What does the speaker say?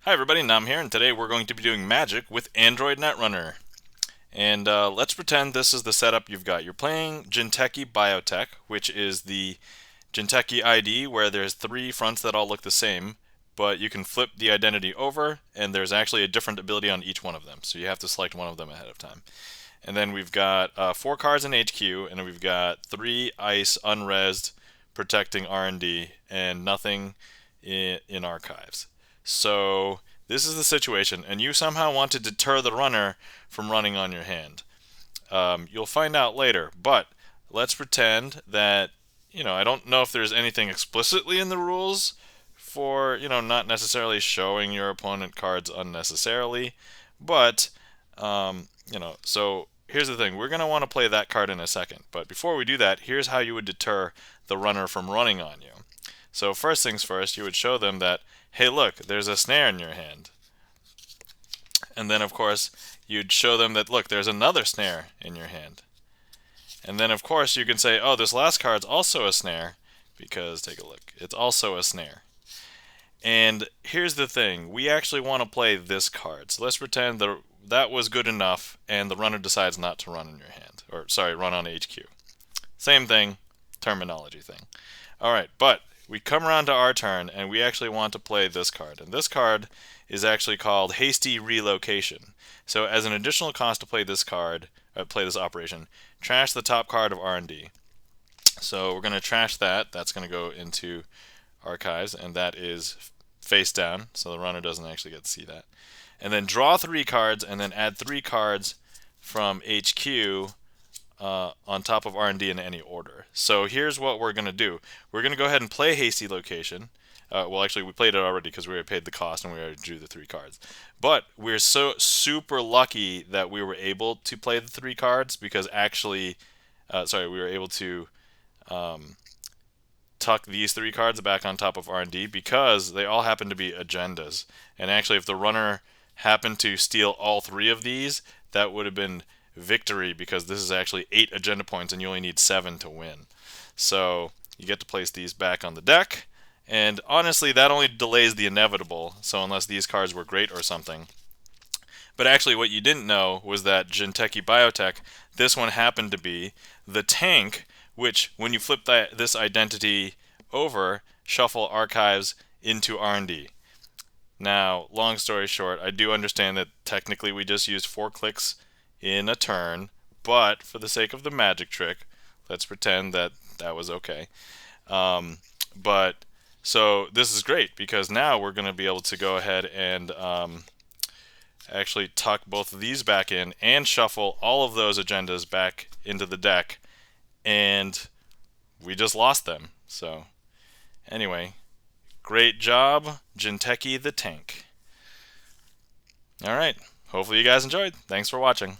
Hi everybody, Nam here, and today we're going to be doing magic with Android Netrunner. And let's pretend this is the setup you've got. You're playing Jinteki Biotech, which is the Jinteki ID where there's three fronts that all look the same, but you can flip the identity over, and there's actually a different ability on each one of them, so you have to select one of them ahead of time. And then we've got 4 cards in HQ, and we've got 3 ice unresed protecting R&D, and nothing in archives. So this is the situation, and you somehow want to deter the runner from running on your hand. You'll find out later, but let's pretend that, I don't know if there's anything explicitly in the rules for, not necessarily showing your opponent cards unnecessarily, but, so here's the thing. We're going to want to play that card in a second, but before we do that, here's how you would deter the runner from running on you. So first things first, you would show them that, hey look, there's a snare in your hand. And then of course, you'd show them that, look, there's another snare in your hand. And then of course you can say, oh, this last card's also a snare, because take a look, it's also a snare. And here's the thing, we actually want to play this card. So let's pretend that was good enough and the runner decides not to run in your hand. Or sorry, run on HQ. Same thing, terminology thing. Alright, but we come around to our turn and we actually want to play this card. And this card is actually called Hasty Relocation. So as an additional cost to play this card, play this operation, trash the top card of R&D. So we're going to trash that. That's going to go into archives, and that is face down, so the runner doesn't actually get to see that. And then draw 3 cards, and then add 3 cards from HQ on top of R&D in any order. So here's what we're going to do. We're going to go ahead and play Hasty Location. Well, actually, we played it already because we already paid the cost and we already drew the 3 cards. But we're so super lucky that we were able to play the 3 cards because actually, we were able to tuck these 3 cards back on top of R&D because they all happen to be agendas. And actually, if the runner happened to steal all 3 of these, that would have been victory because this is actually 8 agenda points and you only need 7 to win. So you get to place these back on the deck, and honestly that only delays the inevitable, so unless these cards were great or something. But actually what you didn't know was that Jinteki Biotech, this one happened to be the tank, which when you flip this identity over, shuffle archives into R&D. Now, long story short, I do understand that technically we just used 4 clicks in a turn, but for the sake of the magic trick, let's pretend that that was okay. But so this is great because now we're going to be able to go ahead and actually tuck both of these back in and shuffle all of those agendas back into the deck, and we just lost them. So anyway, great job, Jinteki the Tank. Alright, hopefully you guys enjoyed. Thanks for watching.